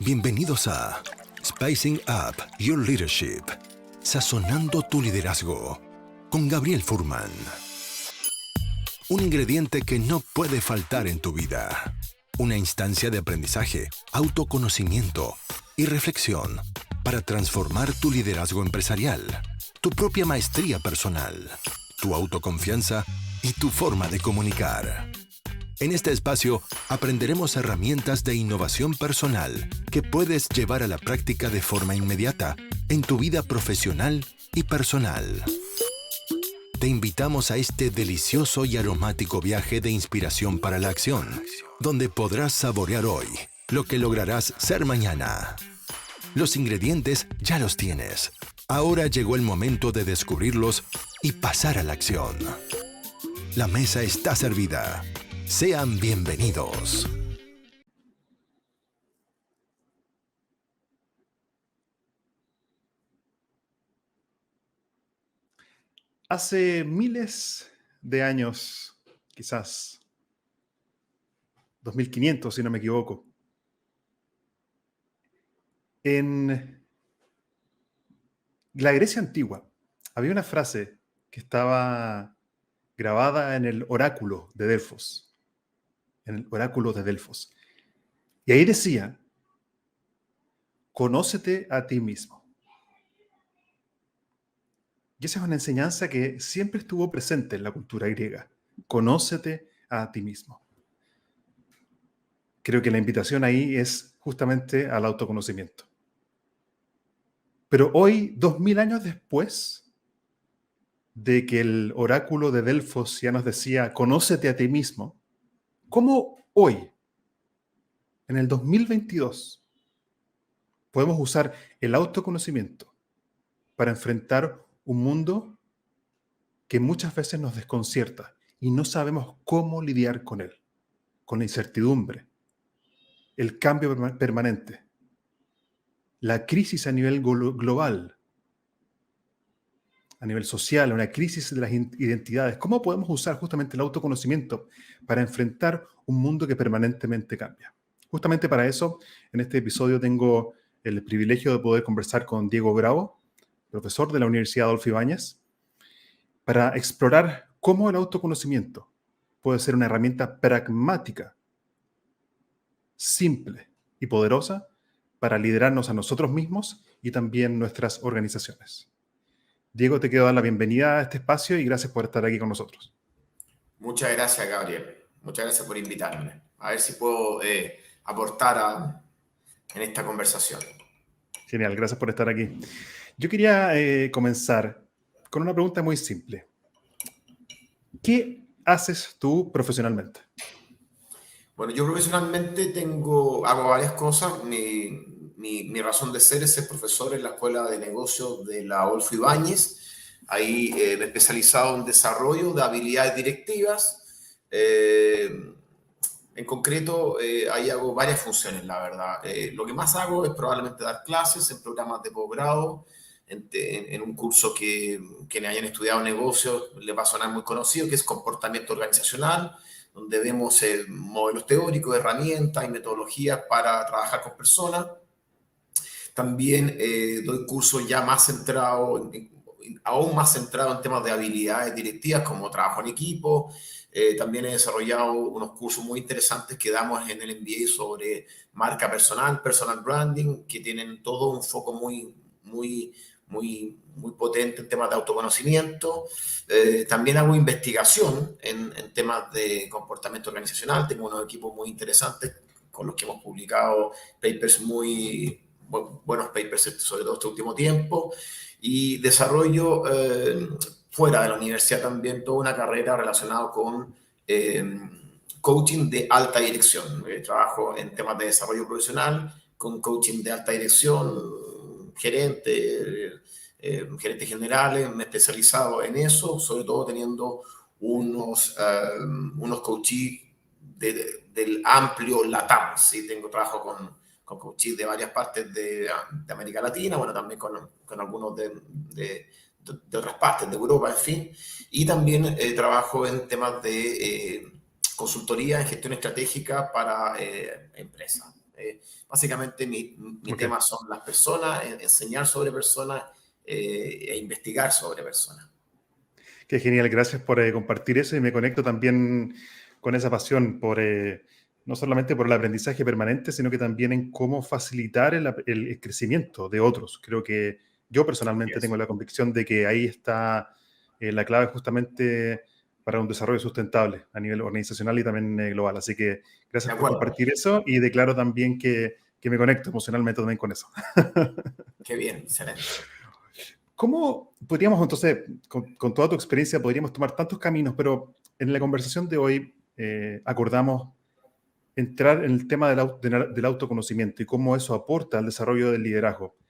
Bienvenidos a Spicing Up Your Leadership, sazonando tu liderazgo, con Gabriel Furman. Un ingrediente que no puede faltar en tu vida. Una instancia de aprendizaje, autoconocimiento y reflexión para transformar tu liderazgo empresarial, tu propia maestría personal, tu autoconfianza y tu forma de comunicar. En este espacio aprenderemos herramientas de innovación personal que puedes llevar a la práctica de forma inmediata en tu vida profesional y personal. Te invitamos a este delicioso y aromático viaje de inspiración para la acción, donde podrás saborear hoy lo que lograrás ser mañana. Los ingredientes ya los tienes. Ahora llegó el momento de descubrirlos y pasar a la acción. La mesa está servida. Sean bienvenidos. Hace miles de años, quizás 2500 si no me equivoco, en la Grecia antigua había una frase que estaba grabada en el oráculo de Delfos. Y ahí decía: conócete a ti mismo. Y esa es una enseñanza que siempre estuvo presente en la cultura griega. Conócete a ti mismo. Creo que la invitación ahí es justamente al autoconocimiento. Pero hoy, 2000 años después de que el oráculo de Delfos ya nos decía, conócete a ti mismo, ¿cómo hoy, en el 2022, podemos usar el autoconocimiento para enfrentar un mundo que muchas veces nos desconcierta y no sabemos cómo lidiar con él, con la incertidumbre, el cambio permanente, la crisis a nivel global, a nivel social, una crisis de las identidades? ¿Cómo podemos usar justamente el autoconocimiento para enfrentar un mundo que permanentemente cambia? Justamente para eso, en este episodio tengo el privilegio de poder conversar con Diego Bravo, profesor de la Universidad Adolfo Ibáñez, para explorar cómo el autoconocimiento puede ser una herramienta pragmática, simple y poderosa para liderarnos a nosotros mismos y también nuestras organizaciones. Diego, te quiero dar la bienvenida a este espacio y gracias por estar aquí con nosotros. Muchas gracias, Gabriel. Muchas gracias por invitarme. A ver si puedo aportar en esta conversación. Genial, gracias por estar aquí. Yo quería comenzar con una pregunta muy simple. ¿Qué haces tú profesionalmente? Bueno, yo profesionalmente hago varias cosas. Mi razón de ser es ser profesor en la Escuela de Negocios de la Adolfo Ibáñez. Ahí me he especializado en desarrollo de habilidades directivas. En concreto, ahí hago varias funciones, la verdad. Lo que más hago es probablemente dar clases en programas de posgrado, en un curso que quienes hayan estudiado negocios les va a sonar muy conocido, que es comportamiento organizacional, donde vemos modelos teóricos, herramientas y metodologías para trabajar con personas. También doy cursos ya más centrados, aún más centrados en temas de habilidades directivas, como trabajo en equipo. También he desarrollado unos cursos muy interesantes que damos en el MBA sobre marca personal, personal branding, que tienen todo un foco muy potente en temas de autoconocimiento. También hago investigación en temas de comportamiento organizacional. Tengo unos equipos muy interesantes con los que hemos publicado papers buenos papers, sobre todo este último tiempo. Y desarrollo fuera de la universidad también toda una carrera relacionada con coaching de alta dirección. Trabajo en temas de desarrollo profesional, con coaching de alta dirección, gerentes generales. Me he especializado en eso, sobre todo teniendo unos coaches del amplio LATAM. ¿Sí? Trabajo con coaches de varias partes de América Latina, bueno, también con algunos de otras partes de Europa, en fin. Y también trabajo en temas de consultoría en gestión estratégica para empresas. Básicamente mi Ok. tema son las personas, enseñar sobre personas e investigar sobre personas. Qué genial, gracias por compartir eso y me conecto también con esa pasión por no solamente por el aprendizaje permanente, sino que también en cómo facilitar el crecimiento de otros. Creo que yo Así personalmente tengo es. la convicción de que ahí está la clave justamente para un desarrollo sustentable a nivel organizacional y también global. Así que De gracias por acuerdo. compartir eso y declaro también que me conecto emocionalmente también con eso. Qué bien, excelente. ¿Cómo podríamos entonces, con toda tu experiencia, podríamos tomar tantos caminos, pero en la conversación de hoy acordamos entrar en el tema del autoconocimiento y cómo eso aporta al desarrollo del liderazgo? Sí.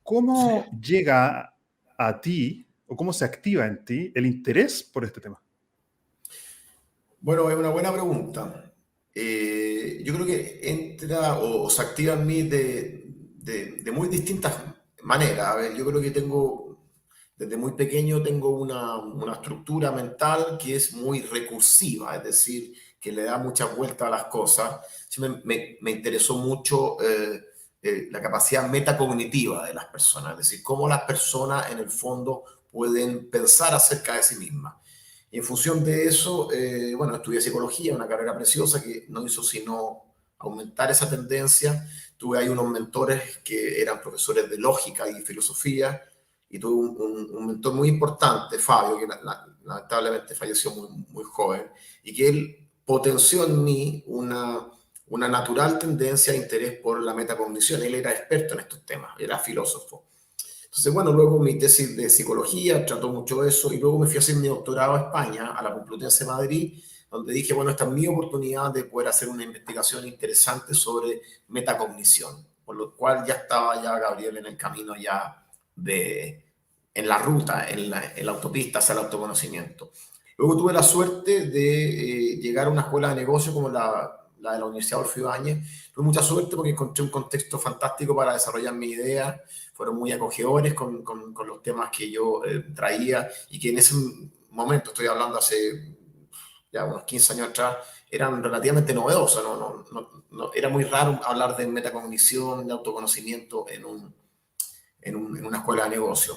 ¿Cómo llega a ti o cómo se activa en ti el interés por este tema? Bueno, es una buena pregunta. Yo creo que entra o se activa en mí de muy distintas maneras. A ver, yo creo que desde muy pequeño tengo una estructura mental que es muy recursiva, es decir, que le da muchas vueltas a las cosas. Sí, me interesó mucho la capacidad metacognitiva de las personas, es decir, cómo las personas en el fondo pueden pensar acerca de sí mismas. Y en función de eso, bueno, estudié psicología, una carrera preciosa que no hizo sino aumentar esa tendencia. Tuve ahí unos mentores que eran profesores de lógica y filosofía, y tuve un mentor muy importante, Fabio, que lamentablemente falleció muy joven, y que él potenció en mí una natural tendencia e interés por la metacognición. Él era experto en estos temas, era filósofo. Entonces, bueno, luego mi tesis de psicología trató mucho eso y luego me fui a hacer mi doctorado a España, a la Complutense de Madrid, donde dije, bueno, esta es mi oportunidad de poder hacer una investigación interesante sobre metacognición, por lo cual ya estaba ya Gabriel en el camino ya en la ruta, en la autopista hacia el autoconocimiento. Luego tuve la suerte de llegar a una escuela de negocio como la de la Universidad Adolfo Ibáñez. Tuve mucha suerte porque encontré un contexto fantástico para desarrollar mi idea. Fueron muy acogedores con los temas que yo traía y que en ese momento, estoy hablando hace ya unos 15 años atrás, eran relativamente novedosos. Era muy raro hablar de metacognición, de autoconocimiento en una escuela de negocio.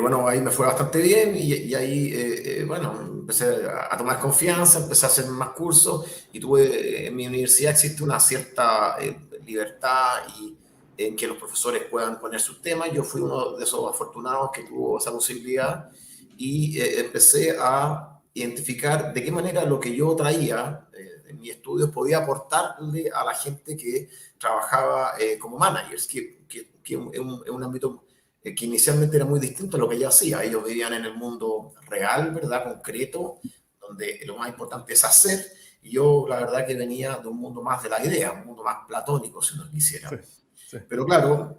Bueno, ahí me fue bastante bien y ahí, bueno, empecé a tomar confianza, empecé a hacer más cursos y tuve, en mi universidad existe una cierta libertad y en que los profesores puedan poner sus temas. Yo fui uno de esos afortunados que tuvo esa posibilidad y empecé a identificar de qué manera lo que yo traía en mis estudios podía aportarle a la gente que trabajaba como managers, que es un ámbito que inicialmente era muy distinto a lo que ella hacía. Ellos vivían en el mundo real, ¿verdad? Concreto, donde lo más importante es hacer. Y yo, la verdad, que venía de un mundo más de la idea, un mundo más platónico, si uno Sí, quisiera. sí, Pero claro,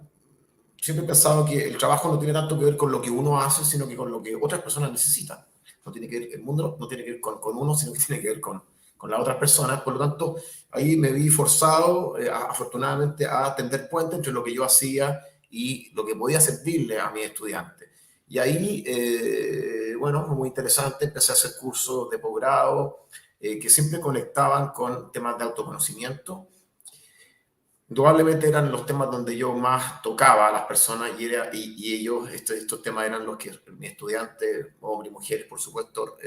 siempre he pensado que el trabajo no tiene tanto que ver con lo que uno hace, sino que con lo que otras personas necesitan. No tiene que ver, el mundo no tiene que ver con uno, sino que tiene que ver con las otras personas. Por lo tanto, ahí me vi forzado, afortunadamente, a tender puente entre lo que yo hacía y lo que podía servirle a mis estudiantes. Y ahí, bueno, fue muy interesante, empecé a hacer cursos de posgrado que siempre conectaban con temas de autoconocimiento. Indudablemente eran los temas donde yo más tocaba a las personas y ellos, estos temas eran los que mis estudiantes, hombres y mujeres, por supuesto,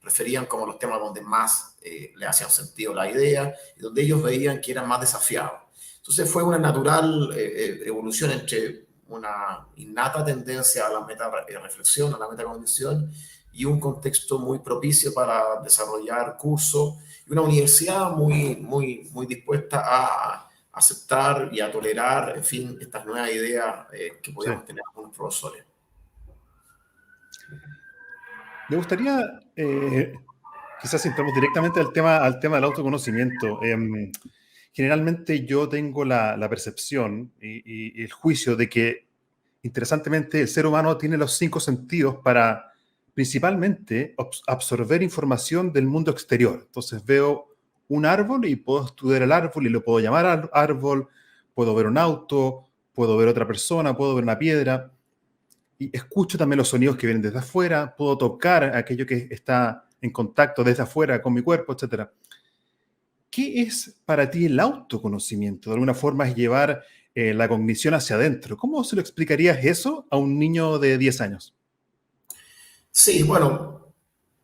referían como los temas donde más le hacían sentido la idea y donde ellos veían que eran más desafiados. Entonces fue una natural evolución entre una innata tendencia a la meta-reflexión, a la metacognición y un contexto muy propicio para desarrollar cursos y una universidad muy dispuesta a aceptar y a tolerar, en fin, estas nuevas ideas que sí. podíamos tener algunos profesores. Me gustaría, quizás si entramos directamente al tema del autoconocimiento. Generalmente yo tengo la percepción y el juicio de que, interesantemente, el ser humano tiene los 5 sentidos para principalmente absorber información del mundo exterior. Entonces veo un árbol y puedo estudiar el árbol y lo puedo llamar árbol, puedo ver un auto, puedo ver otra persona, puedo ver una piedra. Y escucho también los sonidos que vienen desde afuera, puedo tocar aquello que está en contacto desde afuera con mi cuerpo, etcétera. ¿qué es para ti el autoconocimiento? De alguna forma es llevar la cognición hacia adentro. ¿Cómo se lo explicarías eso a un niño de 10 años? Sí, bueno,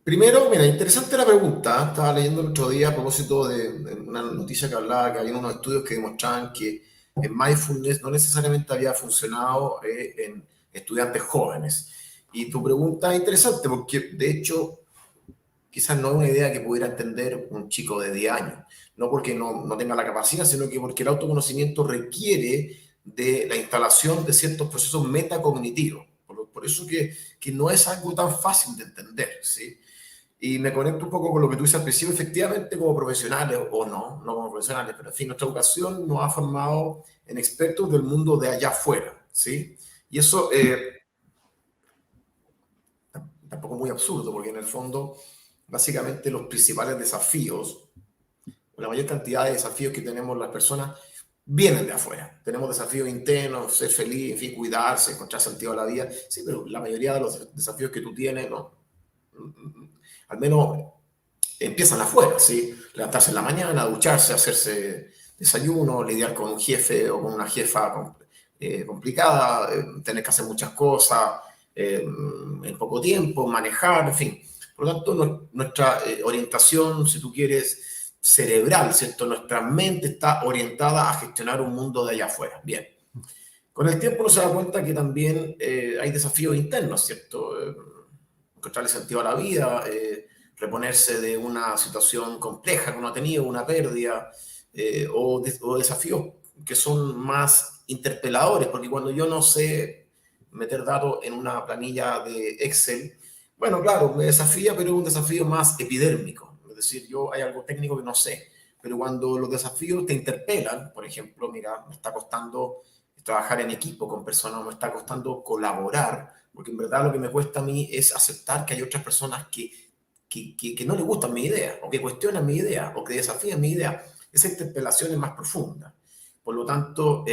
primero, mira, interesante la pregunta. Estaba leyendo el otro día a propósito de una noticia que hablaba que había unos estudios que demostraban que el mindfulness no necesariamente había funcionado en estudiantes jóvenes. Y tu pregunta es interesante porque, de hecho, quizás no es una idea que pudiera entender un chico de 10 años. No porque no tenga la capacidad, sino que porque el autoconocimiento requiere de la instalación de ciertos procesos metacognitivos. Por eso que no es algo tan fácil de entender, ¿sí? Y me conecto un poco con lo que tú dices al principio, efectivamente como profesionales, o no como profesionales, pero en fin, nuestra educación nos ha formado en expertos del mundo de allá afuera, ¿sí? Y eso tampoco es muy absurdo, porque en el fondo, básicamente los principales desafíos, la mayor cantidad de desafíos que tenemos las personas, vienen de afuera. Tenemos desafíos internos, ser feliz, en fin, cuidarse, encontrar sentido a la vida, sí, pero la mayoría de los desafíos que tú tienes, ¿no? Al menos empiezan afuera, ¿sí? Levantarse en la mañana, ducharse, hacerse desayuno, lidiar con un jefe o con una jefa complicada, tener que hacer muchas cosas en poco tiempo, manejar, en fin. Por lo tanto, nuestra orientación, si tú quieres, cerebral, ¿cierto? Nuestra mente está orientada a gestionar un mundo de allá afuera. Bien. Con el tiempo uno se da cuenta que también hay desafíos internos, ¿cierto? Encontrarle sentido a la vida, reponerse de una situación compleja que uno ha tenido, una pérdida, o desafíos que son más interpeladores, porque cuando yo no sé meter datos en una planilla de Excel, bueno, claro, me desafía, pero es un desafío más epidérmico. Es decir, yo hay algo técnico que no sé, pero cuando los desafíos te interpelan, por ejemplo, mira, me está costando trabajar en equipo con personas, me está costando colaborar, porque en verdad lo que me cuesta a mí es aceptar que hay otras personas que no les gustan mi idea, o que cuestionan mi idea, o que desafían mi idea. Esa interpelación es más profunda. Por lo tanto,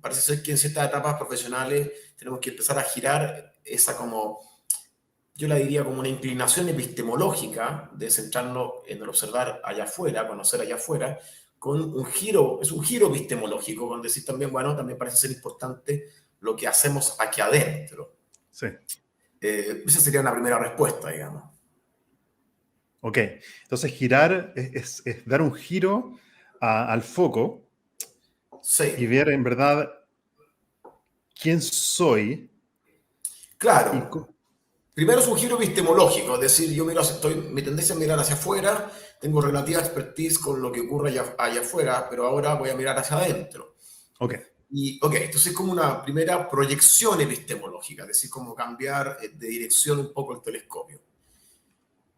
parece ser que en ciertas etapas profesionales tenemos que empezar a girar esa como, yo la diría como una inclinación epistemológica de centrarnos en el observar allá afuera, conocer allá afuera, con un giro, es un giro epistemológico, con decir también, bueno, también parece ser importante lo que hacemos aquí adentro. Sí. Esa sería una primera respuesta, digamos. Ok, entonces girar es dar un giro al foco y Sí, ver en verdad quién soy y claro. Primero es un giro epistemológico, es decir, yo miro, mi tendencia es mirar hacia afuera, tengo relativa expertise con lo que ocurre allá afuera, pero ahora voy a mirar hacia adentro. Ok. Y, ok, entonces es como una primera proyección epistemológica, es decir, como cambiar de dirección un poco el telescopio.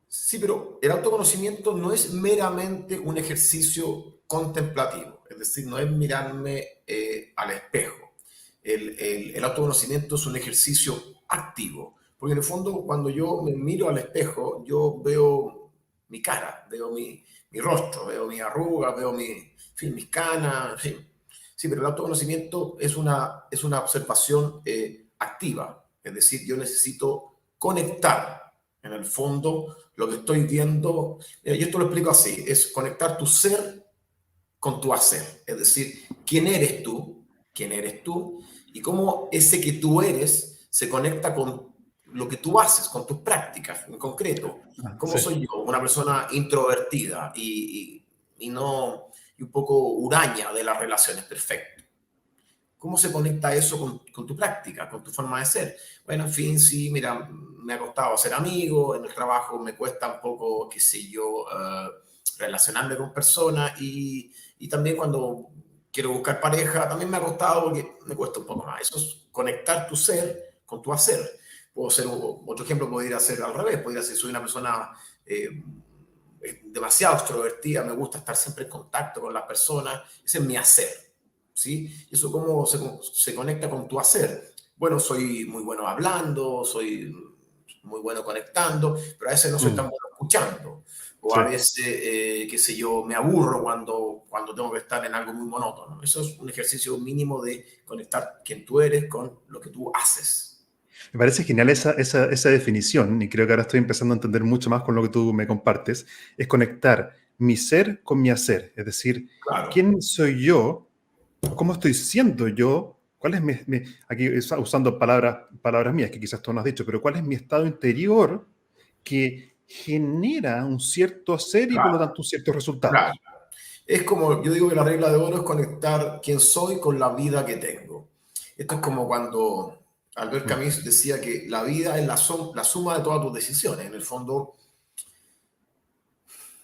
Sí, pero el autoconocimiento no es meramente un ejercicio contemplativo, es decir, no es mirarme al espejo. El autoconocimiento es un ejercicio activo, porque en el fondo cuando yo me miro al espejo, yo veo mi cara, veo mi rostro, veo mi arruga, veo en fin, mis canas, en fin. Sí, pero el autoconocimiento es una observación activa, es decir, yo necesito conectar en el fondo lo que estoy viendo, y esto lo explico así, es conectar tu ser con tu hacer, es decir, quién eres tú, y cómo ese que tú eres se conecta con lo que tú haces, con tus prácticas en concreto. ¿Cómo Sí. soy yo? Una persona introvertida no, y un poco huraña de las relaciones, perfecto. ¿Cómo se conecta eso con tu práctica, con tu forma de ser? Bueno, en fin, sí, mira, me ha costado ser amigo, en el trabajo me cuesta un poco, qué sé yo, relacionarme con personas y también cuando quiero buscar pareja, también me ha costado porque me cuesta un poco más. Eso es conectar tu ser con tu hacer. Puedo ser, otro ejemplo podría ser al revés, podría ser, soy una persona demasiado extrovertida, me gusta estar siempre en contacto con las personas, ese es mi hacer. ¿Sí? ¿Eso cómo se conecta con tu hacer? Bueno, soy muy bueno hablando, soy muy bueno conectando, pero a veces no soy tan bueno escuchando. O Sí. a veces, qué sé yo, me aburro cuando tengo que estar en algo muy monótono. Eso es un ejercicio mínimo de conectar quién tú eres con lo que tú haces. Me parece genial esa definición y creo que ahora estoy empezando a entender mucho más con lo que tú me compartes. Es conectar mi ser con mi hacer. Es decir, Claro, ¿quién soy yo? ¿Cómo estoy siendo yo? ¿Cuál es aquí usando palabras mías que quizás tú no has dicho, pero cuál es mi estado interior que genera un cierto hacer y por lo claro, tanto un cierto resultado? claro. Es como, yo digo que la regla de oro es conectar quién soy con la vida que tengo. Esto es como cuando Albert Mm, Camus decía que la vida es la suma de todas tus decisiones. En el fondo,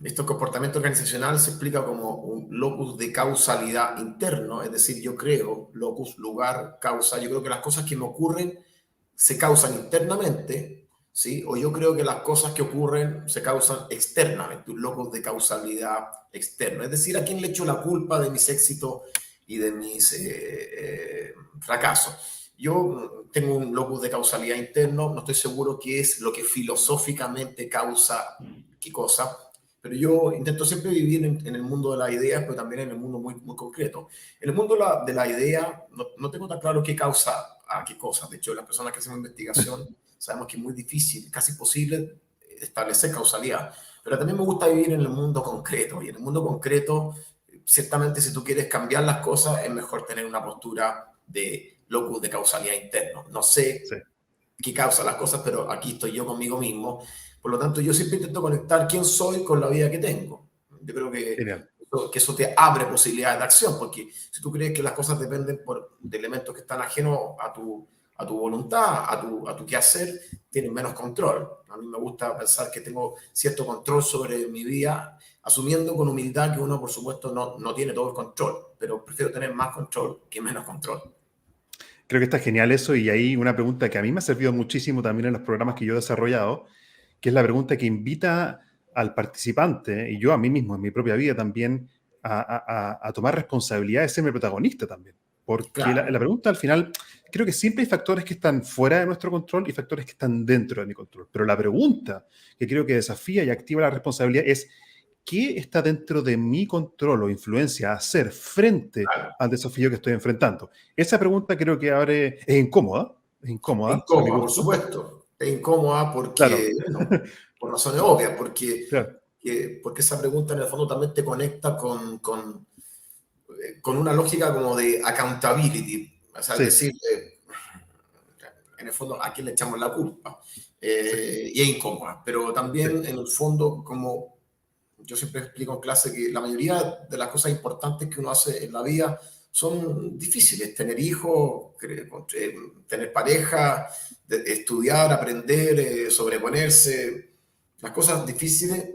este comportamiento organizacional se explica como un locus de causalidad interno, es decir, yo creo, locus, lugar, causa. Yo creo que las cosas que me ocurren se causan internamente, ¿sí? O yo creo que las cosas que ocurren se causan externamente, un locus de causalidad externo. Es decir, ¿a quién le echo la culpa de mis éxitos y de mis fracasos? Yo tengo un locus de causalidad interno, no estoy seguro qué es lo que filosóficamente causa qué cosa, pero yo intento siempre vivir en el mundo de las ideas, pero también en el mundo muy, muy concreto. En el mundo de la idea no tengo tan claro qué causa a qué cosa. De hecho, las personas que hacemos investigación sabemos que es muy difícil, casi imposible establecer causalidad. Pero también me gusta vivir en el mundo concreto. Y en el mundo concreto, ciertamente, si tú quieres cambiar las cosas, es mejor tener una postura de locus de causalidad interno. No sé sí, qué causa las cosas, pero aquí estoy yo conmigo mismo. Por lo tanto, yo siempre intento conectar quién soy con la vida que tengo. Yo creo genial. que eso te abre posibilidades de acción, porque si tú crees que las cosas dependen de elementos que están ajenos a tu voluntad, a tu quehacer, tienes menos control. A mí me gusta pensar que tengo cierto control sobre mi vida, asumiendo con humildad que uno, por supuesto, no tiene todo el control, pero prefiero tener más control que menos control. Creo que está genial eso y hay una pregunta que a mí me ha servido muchísimo también en los programas que yo he desarrollado, que es la pregunta que invita al participante y yo a mí mismo en mi propia vida también a tomar responsabilidad de ser mi protagonista también. Porque Claro, la pregunta al final, creo que siempre hay factores que están fuera de nuestro control y factores que están dentro de mi control. Pero la pregunta que creo que desafía y activa la responsabilidad es, ¿qué está dentro de mi control o influencia a hacer frente claro. al desafío que estoy enfrentando? Esa pregunta creo que es incómoda a mi Incómoda, por gusto. supuesto. Es incómoda Claro, porque, bueno, por razones obvias, porque, claro, porque esa pregunta en el fondo también te conecta con una lógica como de accountability. O sea, es sí, decir, en el fondo, ¿a quién le echamos la culpa? sí, Y es incómoda. Pero sí, también, en el fondo, como yo siempre explico en clase, que la mayoría de las cosas importantes que uno hace en la vida son difíciles. Tener hijos, tener pareja, estudiar, aprender, sobreponerse. Las cosas difíciles,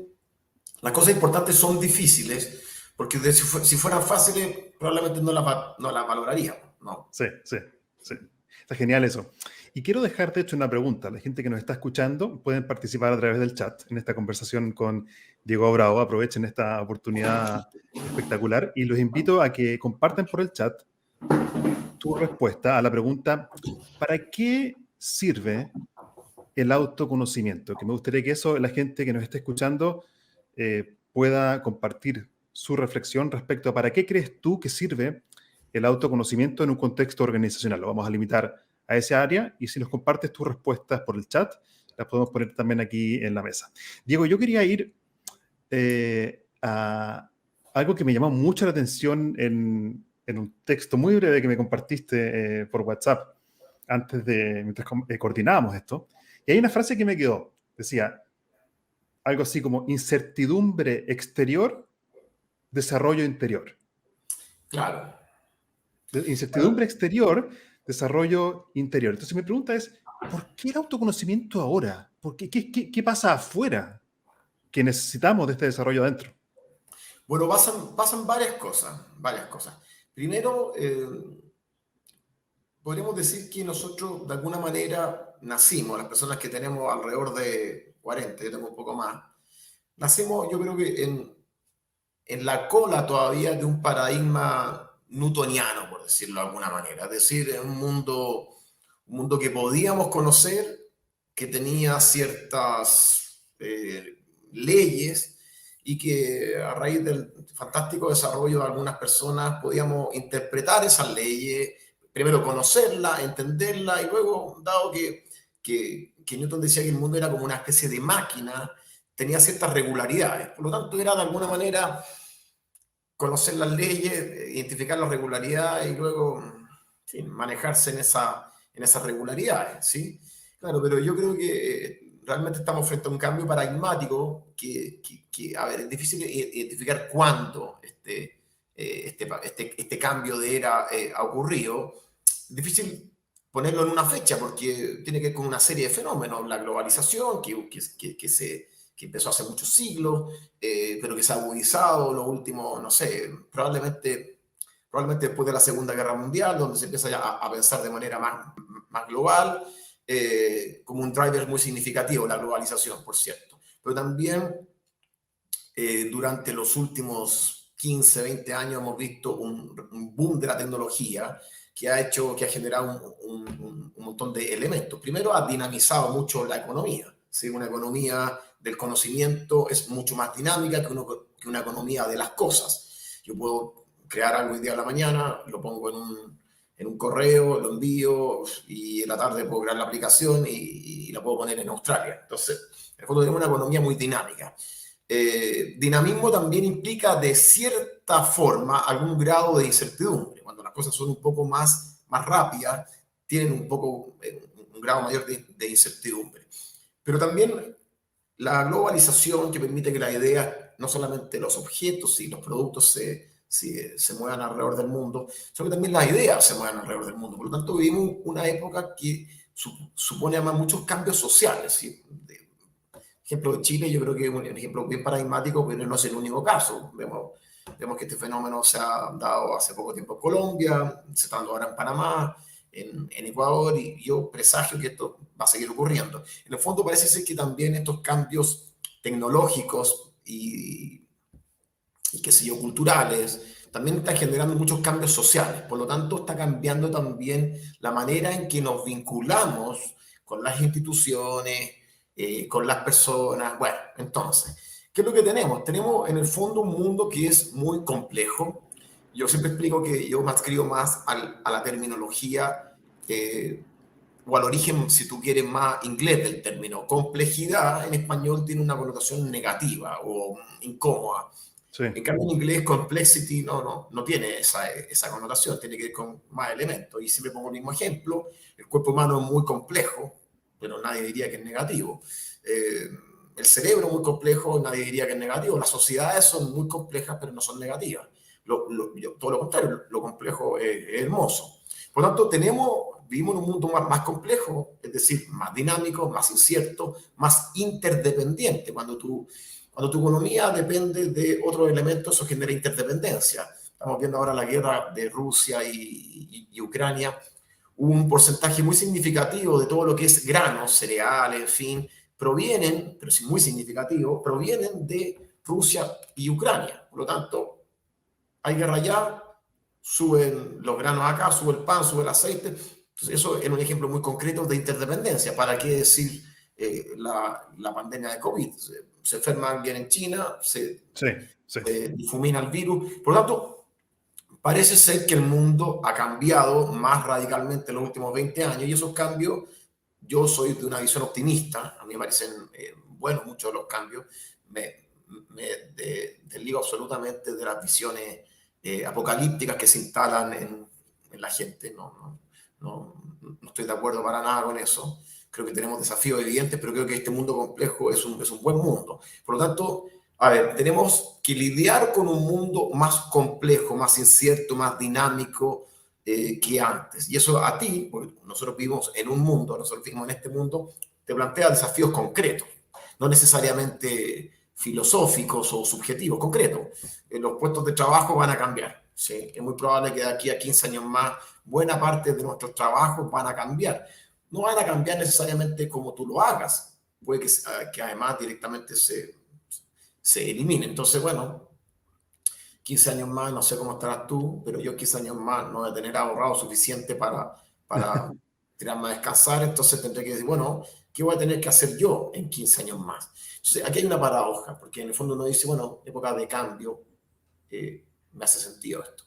las cosas importantes son difíciles, porque si fueran fáciles, probablemente no las valoraríamos, ¿no? sí, sí, sí. Está genial eso. Y quiero dejar, de hecho, una pregunta. La gente que nos está escuchando pueden participar a través del chat en esta conversación con Diego Bravo. Aprovechen esta oportunidad espectacular y los invito a que compartan por el chat tu respuesta a la pregunta, ¿para qué sirve el autoconocimiento? Que me gustaría que eso la gente que nos esté escuchando pueda compartir su reflexión respecto a para qué crees tú que sirve el autoconocimiento en un contexto organizacional. Lo vamos a limitar a esa área y si nos compartes tus respuestas por el chat, las podemos poner también aquí en la mesa. Diego, yo quería ir a algo que me llamó mucho la atención en un texto muy breve que me compartiste por WhatsApp mientras coordinábamos esto. Y hay una frase que me quedó. Decía algo así como incertidumbre exterior, desarrollo interior. Claro. Incertidumbre exterior, desarrollo interior. Entonces mi pregunta es, ¿por qué el autoconocimiento ahora? ¿Qué pasa afuera que necesitamos de este desarrollo adentro? Bueno, pasan varias cosas, varias cosas. Primero, podríamos decir que nosotros de alguna manera nacimos, las personas que tenemos alrededor de 40, yo tengo un poco más, nacimos yo creo que en la cola todavía de un paradigma newtoniano, por decirlo de alguna manera. Es decir, en un mundo que podíamos conocer, que tenía ciertas leyes y que a raíz del fantástico desarrollo de algunas personas podíamos interpretar esas leyes, primero conocerlas, entenderlas y luego, dado que Newton decía que el mundo era como una especie de máquina tenía ciertas regularidades. Por lo tanto, era de alguna manera conocer las leyes, identificar las regularidades y luego sí, manejarse en esas regularidades, ¿sí? Claro, pero yo creo que realmente estamos frente a un cambio paradigmático a ver, es difícil identificar cuándo este cambio de era ha ocurrido. Es difícil ponerlo en una fecha porque tiene que ver con una serie de fenómenos. La globalización, que empezó hace muchos siglos, pero que se ha agudizado los últimos, no sé, probablemente después de la Segunda Guerra Mundial, donde se empieza ya a pensar de manera más global, como un driver muy significativo, la globalización, por cierto. Pero también durante los últimos 15, 20 años hemos visto un boom de la tecnología que ha generado un montón de elementos. Primero, ha dinamizado mucho la economía. ¿Sí? Una economía del conocimiento es mucho más dinámica que una economía de las cosas. Yo puedo crear algo hoy día a la mañana, lo pongo en un correo, lo envío y en la tarde puedo crear la aplicación y la puedo poner en Australia. Entonces, en el fondo tenemos una economía muy dinámica. Dinamismo también implica de cierta forma algún grado de incertidumbre. Cuando las cosas son un poco más rápidas, tienen un grado mayor de incertidumbre. Pero también la globalización que permite que las ideas, no solamente los objetos y los productos se muevan alrededor del mundo, sino que también las ideas se muevan alrededor del mundo. Por lo tanto, vivimos una época que supone además muchos cambios sociales. ¿Sí? Ejemplo de Chile, yo creo que es un ejemplo bien paradigmático, pero no es el único caso. Vemos que este fenómeno se ha dado hace poco tiempo en Colombia, se está dando ahora en Panamá, en Ecuador, y yo presagio que esto va a seguir ocurriendo. En el fondo parece ser que también estos cambios tecnológicos y qué sé yo, culturales, también están generando muchos cambios sociales. Por lo tanto, está cambiando también la manera en que nos vinculamos con las instituciones, con las personas. Bueno, entonces, ¿qué es lo que tenemos? Tenemos en el fondo un mundo que es muy complejo. Yo siempre explico que yo me adscribo más a la terminología o al origen, si tú quieres, más inglés del término. Complejidad en español tiene una connotación negativa o incómoda. Sí. En cambio, en inglés, complexity no tiene esa connotación, tiene que ver con más elementos. Y siempre pongo el mismo ejemplo: el cuerpo humano es muy complejo, pero nadie diría que es negativo. El cerebro es muy complejo, nadie diría que es negativo. Las sociedades son muy complejas, pero no son negativas. Todo lo contrario, lo complejo es hermoso. Por lo tanto, vivimos en un mundo más complejo, es decir, más dinámico, más incierto, más interdependiente. Cuando tu economía depende de otros elementos, eso genera interdependencia. Estamos viendo ahora la guerra de Rusia y Ucrania. Un porcentaje muy significativo de todo lo que es granos, cereales, en fin, provienen, pero sí muy significativo, provienen de Rusia y Ucrania. Por lo tanto, hay guerra allá, suben los granos acá, sube el pan, sube el aceite. Entonces, eso es un ejemplo muy concreto de interdependencia. ¿Para qué decir la pandemia de COVID? Se enferma alguien en China, se difumina el virus. Por lo tanto, parece ser que el mundo ha cambiado más radicalmente en los últimos 20 años, y esos cambios, yo soy de una visión optimista. A mí me parecen buenos muchos de los cambios. Me desligo absolutamente de las visiones apocalípticas que se instalan en la gente. No estoy de acuerdo para nada con eso. Creo que tenemos desafíos evidentes, pero creo que este mundo complejo es un buen mundo. Por lo tanto, a ver, tenemos que lidiar con un mundo más complejo, más incierto, más dinámico que antes. Y eso a ti, porque nosotros vivimos en un mundo, nosotros vivimos en este mundo, te plantea desafíos concretos, no necesariamente filosóficos o subjetivos, concretos. Los puestos de trabajo van a cambiar. ¿Sí? Es muy probable que de aquí a 15 años más, buena parte de nuestros trabajos van a cambiar. No van a cambiar necesariamente como tú lo hagas. Puede que además directamente se elimine. Entonces, bueno, 15 años más, no sé cómo estarás tú, pero yo 15 años más no voy a tener ahorrado suficiente para tirarme a descansar. Entonces tendré que decir, bueno, ¿qué voy a tener que hacer yo en 15 años más? Entonces, aquí hay una paradoja, porque en el fondo uno dice, bueno, época de cambio, me hace sentido esto,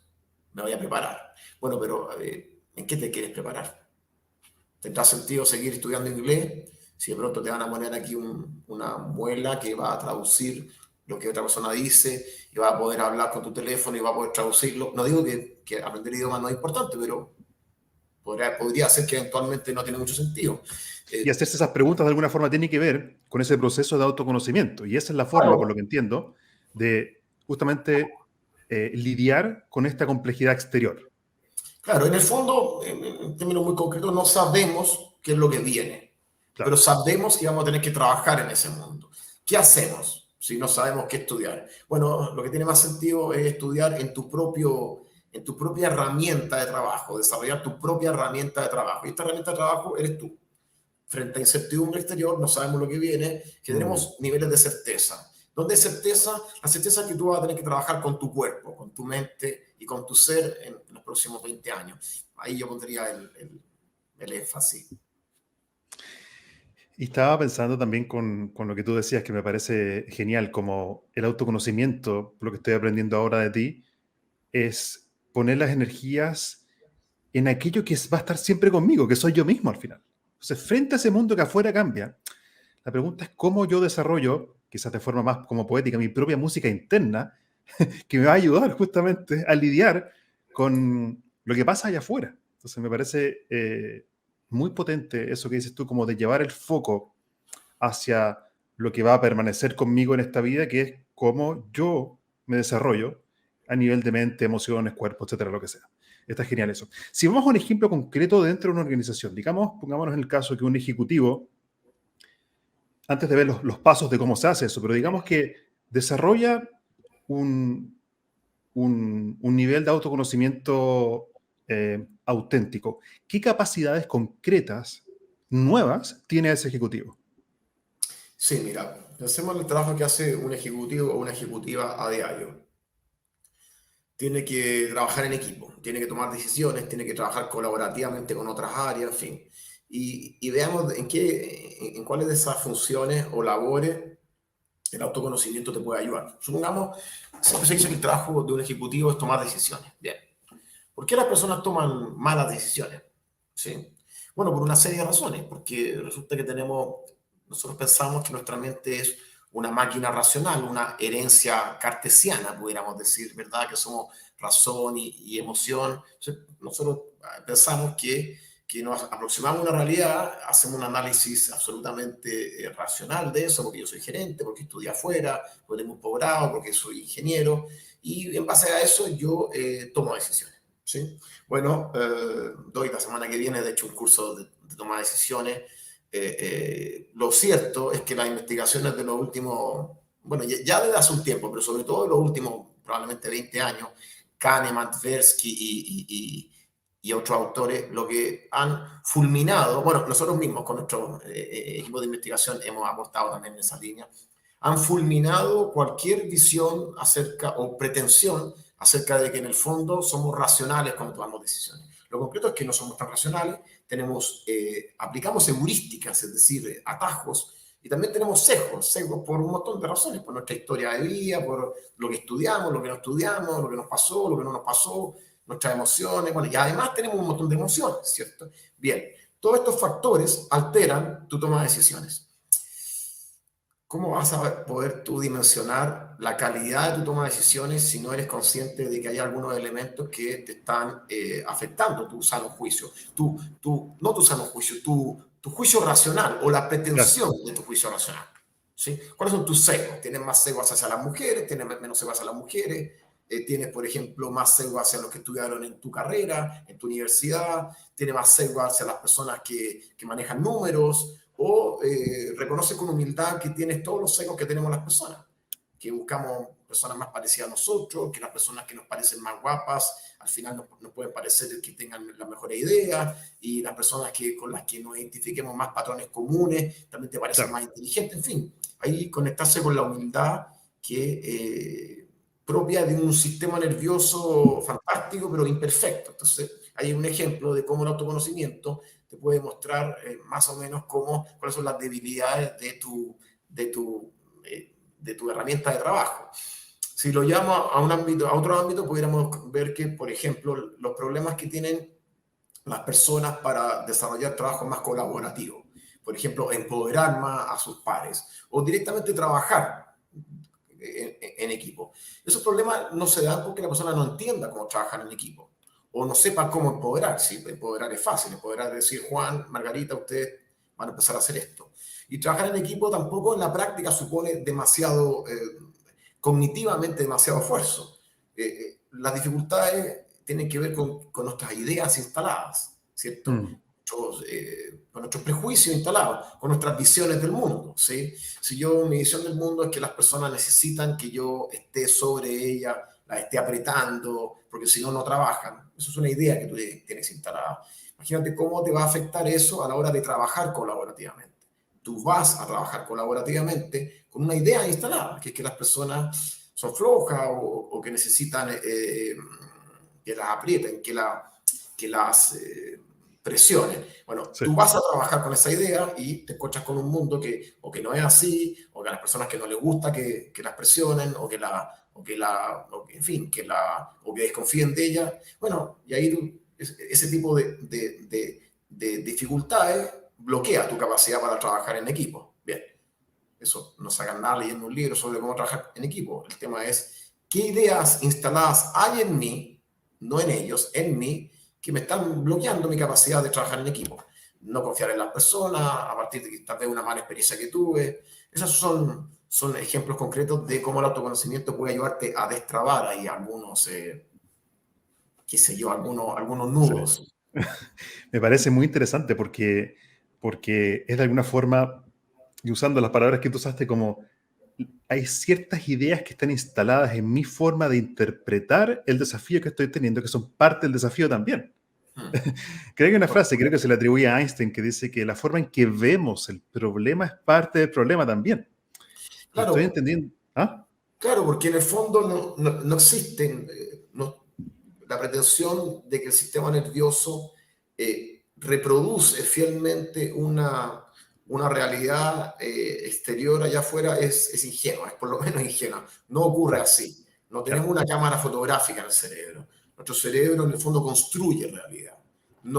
me voy a preparar. Bueno, pero ¿en qué te quieres preparar? ¿Tendrá sentido seguir estudiando inglés Si de pronto te van a poner aquí una muela que va a traducir lo que otra persona dice y va a poder hablar con tu teléfono y va a poder traducirlo. No digo que aprender idiomas no es importante, pero podría ser que eventualmente no tiene mucho sentido. Y hacerse esas preguntas de alguna forma tiene que ver con ese proceso de autoconocimiento. Y esa es la forma, Claro. por lo que entiendo, de justamente lidiar con esta complejidad exterior. Claro, en el fondo, en términos muy concretos, no sabemos qué es lo que viene, pero Claro. sabemos que vamos a tener que trabajar en ese mundo. ¿Qué hacemos si no sabemos qué estudiar? Bueno, lo que tiene más sentido es estudiar en tu propia herramienta de trabajo, desarrollar tu propia herramienta de trabajo. Y esta herramienta de trabajo eres tú. Frente a incertidumbre exterior, no sabemos lo que viene, tenemos niveles de certeza. ¿Dónde hay certeza? La certeza es que tú vas a tener que trabajar con tu cuerpo, con tu mente y con tu ser en los próximos 20 años. Ahí yo pondría el énfasis. Y estaba pensando también con lo que tú decías, que me parece genial, como el autoconocimiento, lo que estoy aprendiendo ahora de ti, es poner las energías en aquello que va a estar siempre conmigo, que soy yo mismo al final. Entonces, frente a ese mundo que afuera cambia, la pregunta es cómo yo desarrollo, quizás de forma más como poética, mi propia música interna, que me va a ayudar justamente a lidiar con lo que pasa allá afuera. Entonces, me parece muy potente eso que dices tú, como de llevar el foco hacia lo que va a permanecer conmigo en esta vida, que es cómo yo me desarrollo a nivel de mente, emociones, cuerpo, etcétera, lo que sea. Está genial eso. Si vamos a un ejemplo concreto dentro de una organización, digamos, pongámonos en el caso que un ejecutivo, antes de ver los pasos de cómo se hace eso, pero digamos que desarrolla un, un nivel de autoconocimiento auténtico. ¿Qué capacidades concretas, nuevas, tiene ese ejecutivo? Sí, mira, pensemos en el trabajo que hace un ejecutivo o una ejecutiva a diario. Tiene que trabajar en equipo, tiene que tomar decisiones, tiene que trabajar colaborativamente con otras áreas, en fin. Y veamos en cuáles de esas funciones o labores el autoconocimiento te puede ayudar. Supongamos, siempre se dice que el trabajo de un ejecutivo es tomar decisiones. Bien. ¿Por qué las personas toman malas decisiones? ¿Sí? Bueno, por una serie de razones. Porque resulta que nosotros pensamos que nuestra mente es una máquina racional, una herencia cartesiana, pudiéramos decir, ¿verdad? Que somos razón y emoción. Entonces, nosotros pensamos que nos aproximamos a una realidad, hacemos un análisis absolutamente racional de eso, porque yo soy gerente, porque estudié afuera, porque tengo un posgrado, porque soy ingeniero, y en base a eso yo tomo decisiones. ¿Sí? Bueno, doy la semana que viene, de hecho, un curso de toma de decisiones. Lo cierto es que las investigaciones de los últimos, bueno, ya desde hace un tiempo, pero sobre todo de los últimos probablemente 20 años, Kahneman, Tversky y otros autores, lo que han fulminado, bueno, nosotros mismos con nuestro equipo de investigación hemos aportado también en esa línea, han fulminado cualquier visión acerca o pretensión acerca de que en el fondo somos racionales cuando tomamos decisiones. Lo concreto es que no somos tan racionales, aplicamos heurísticas, es decir, atajos, y también tenemos sesgos por un montón de razones, por nuestra historia de vida, por lo que estudiamos, lo que no estudiamos, lo que nos pasó, lo que no nos pasó, nuestras emociones, bueno, y además tenemos un montón de emociones, ¿cierto? Bien, todos estos factores alteran tu toma de decisiones. ¿Cómo vas a poder tú dimensionar la calidad de tu toma de decisiones si no eres consciente de que hay algunos elementos que te están afectando tu sano juicio? No tu sano juicio, tu juicio racional o la Claro. pretensión de tu juicio racional. ¿Sí? ¿Cuáles son tus sesgos? ¿Tienes más sesgos hacia las mujeres? ¿Tienes menos sesgos hacia las mujeres? ¿Tienes, por ejemplo, más sesgo hacia los que estudiaron en tu carrera, en tu universidad? ¿Tienes más sesgo hacia las personas que manejan números? ¿O reconoce con humildad que tienes todos los sesgos que tenemos las personas? Que buscamos personas más parecidas a nosotros, que las personas que nos parecen más guapas, al final nos pueden parecer que tengan la mejor idea, y las personas con las que nos identifiquemos más patrones comunes, también te parecen Claro. más inteligentes, en fin. Ahí conectarse con la humildad que propia de un sistema nervioso fantástico, pero imperfecto. Entonces, hay un ejemplo de cómo el autoconocimiento te puede mostrar más o menos cuáles son las debilidades de tu herramienta de trabajo. Si lo llamo a otro ámbito, pudiéramos ver que, por ejemplo, los problemas que tienen las personas para desarrollar trabajo más colaborativo. por ejemplo, empoderar más a sus pares o directamente trabajar en equipo. Esos problemas no se dan porque la persona no entienda cómo trabajar en equipo o no sepa cómo empoderar. Sí, empoderar es fácil, empoderar es decir, Juan, Margarita, ustedes van a empezar a hacer esto. Y trabajar en equipo tampoco en la práctica supone demasiado, cognitivamente demasiado esfuerzo. Las dificultades tienen que ver con nuestras ideas instaladas, ¿cierto? Mm. Con nuestros prejuicios instalados, con nuestras visiones del mundo, ¿sí? Si mi visión del mundo es que las personas necesitan que yo esté sobre ellas, las esté apretando, porque si no, no trabajan. Eso es una idea que tú tienes instalada. Imagínate cómo te va a afectar eso a la hora de trabajar colaborativamente. Tú vas a trabajar colaborativamente con una idea instalada, que es que las personas son flojas o que necesitan que las aprieten, que las presiones. Bueno, Sí. tú vas a trabajar con esa idea y te encuentras con un mundo que o que no es así, o que a las personas que no les gusta que las presionen, o que en fin, o que desconfíen de ella. Bueno, y ahí ese tipo de dificultades bloquea tu capacidad para trabajar en equipo. Bien, eso no sacan nada leyendo un libro sobre cómo trabajar en equipo. El tema es qué ideas instaladas hay en mí, no en ellos, en mí, que me están bloqueando mi capacidad de trabajar en equipo. No confiar en las personas, a partir de que tal vez una mala experiencia que tuve. Esos son ejemplos concretos de cómo el autoconocimiento puede ayudarte a destrabar ahí algunos, qué sé yo, algunos Sí. nudos. Me parece muy interesante porque es de alguna forma, y usando las palabras que tú usaste, como hay ciertas ideas que están instaladas en mi forma de interpretar el desafío que estoy teniendo, que son parte del desafío también. Hmm. Creo que hay una frase, creo que se le atribuye a Einstein, que dice que la forma en que vemos el problema es parte del problema también. Y estoy Claro, entendiendo. ¿Ah? claro, porque en el fondo no existen, la pretensión de que el sistema nervioso reproduce fielmente una realidad exterior allá afuera es ingenua, es por lo menos ingenua. No ocurre Claro, así. No tenemos claro. una cámara fotográfica en el cerebro. Nuestro cerebro en el fondo construye realidad. Sí,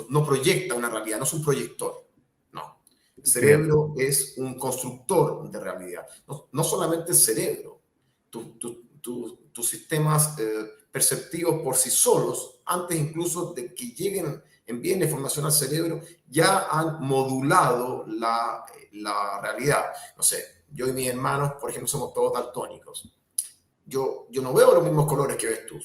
No proyecta una realidad, no es un proyector. No. El genial. cerebro es un constructor de realidad. No solamente el cerebro. Tus sistemas perceptivos por sí solos, antes incluso de que envíen la información al cerebro, ya han modulado la realidad. No sé, yo y mis hermanos, por ejemplo, somos todos daltónicos. Yo no veo los mismos colores que ves tú.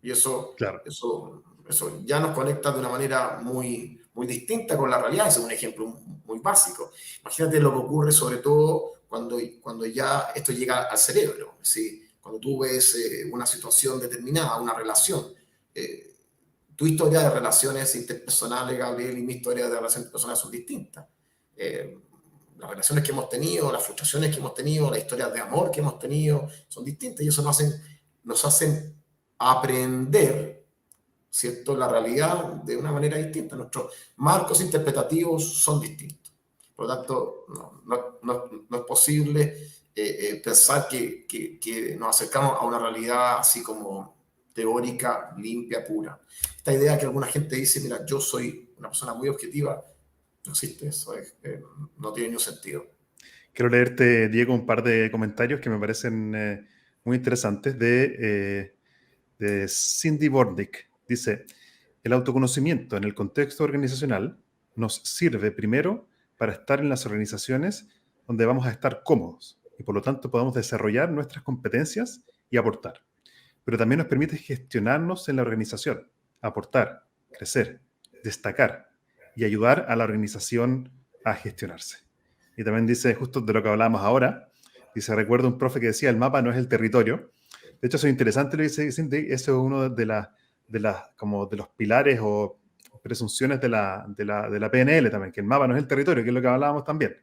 Y Claro. eso ya nos conecta de una manera muy, muy distinta con la realidad. Ese es un ejemplo muy básico. Imagínate lo que ocurre sobre todo cuando ya esto llega al cerebro. ¿Sí? Cuando tú ves una situación determinada, una relación. Tu historia de relaciones interpersonales, Gabriel, y mi historia de relaciones interpersonales son distintas. Las relaciones que hemos tenido, las frustraciones que hemos tenido, las historias de amor que hemos tenido son distintas y eso nos hacen aprender, ¿cierto?, la realidad de una manera distinta. Nuestros marcos interpretativos son distintos. Por lo tanto, no es posible pensar que nos acercamos a una realidad así como teórica, limpia, pura. Esta idea que alguna gente dice, mira, yo soy una persona muy objetiva, no existe eso, no tiene ningún sentido. Quiero leerte, Diego, un par de comentarios que me parecen muy interesantes de Cindy Bordick. Dice, el autoconocimiento en el contexto organizacional nos sirve primero para estar en las organizaciones donde vamos a estar cómodos y por lo tanto podemos desarrollar nuestras competencias y aportar. Pero también nos permite gestionarnos en la organización, aportar, crecer, destacar y ayudar a la organización a gestionarse. Y también dice, justo de lo que hablábamos ahora, dice, recuerdo un profe que decía, el mapa no es el territorio. De hecho, eso es interesante lo que dice Cindy, eso es uno como de los pilares o presunciones de la PNL también, que el mapa no es el territorio, que es lo que hablábamos también.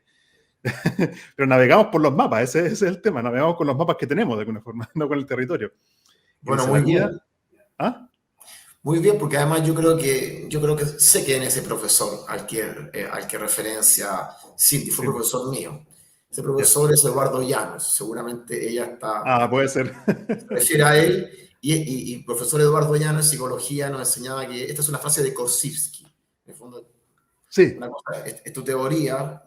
Pero navegamos por los mapas, ese es el tema, navegamos con los mapas que tenemos de alguna forma, no con el territorio. Y Bueno, dice, muy la bien. vida... ¿Ah? Muy bien, porque además yo creo que sé quién es ese profesor al que referencia Cindy, fue Sí, profesor mío. Ese ya. profesor es Eduardo Llanos, seguramente ella Ah, puede ser. se refiere a él, y profesor Eduardo Llanos en psicología nos enseñaba que esta es una frase de Korzybski. En el fondo, Sí, Una cosa es tu teoría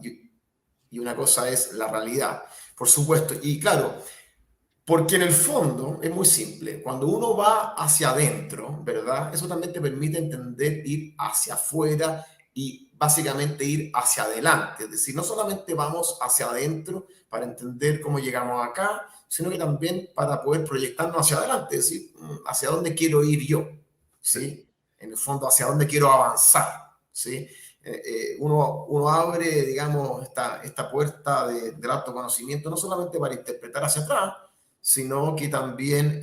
y una cosa es la realidad, por supuesto. Y claro, porque en el fondo es muy simple. Cuando uno va hacia adentro, ¿verdad? Eso también te permite entender ir hacia afuera y básicamente ir hacia adelante. Es decir, no solamente vamos hacia adentro para entender cómo llegamos acá, sino que también para poder proyectarnos hacia adelante, es decir, hacia dónde quiero ir yo, sí. ¿sí? En el fondo, hacia dónde quiero avanzar, ¿sí? Uno abre, digamos, esta puerta del autoconocimiento no solamente para interpretar hacia atrás, sino que también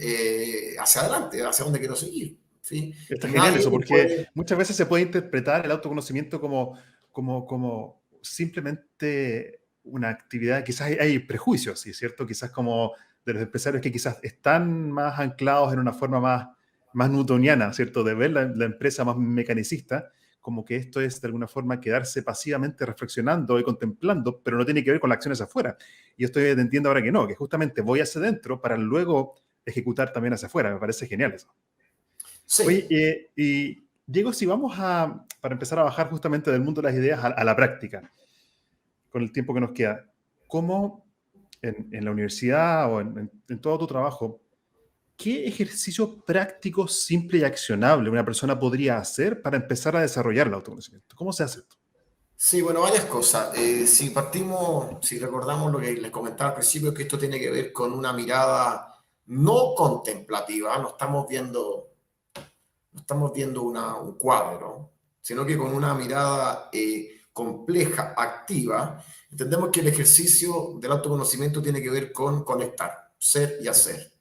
hacia adelante, hacia dónde quiero seguir, ¿sí? Está Y genial nadie eso, me porque puede... muchas veces se puede interpretar el autoconocimiento como simplemente una actividad, quizás hay prejuicios, ¿sí? ¿Cierto? Quizás como de los empresarios que quizás están más anclados en una forma más newtoniana, ¿cierto? De ver la empresa más mecanicista, como que esto es de alguna forma quedarse pasivamente reflexionando y contemplando, pero no tiene que ver con las acciones afuera. Y yo estoy entendiendo ahora que no, que justamente voy hacia adentro para luego ejecutar también hacia afuera. Me parece genial eso. Oye, Sí, y Diego, si vamos para empezar a bajar justamente del mundo de las ideas a la práctica, con el tiempo que nos queda, ¿cómo en la universidad o en todo tu trabajo, qué ejercicio práctico, simple y accionable una persona podría hacer para empezar a desarrollar el autoconocimiento? ¿Cómo se hace esto? sí, bueno, varias cosas. Si partimos, si recordamos lo que les comentaba al principio, que esto tiene que ver con una mirada no contemplativa, no estamos viendo un cuadro, sino que con una mirada compleja, activa, entendemos que el ejercicio del autoconocimiento tiene que ver con conectar, ser y hacer.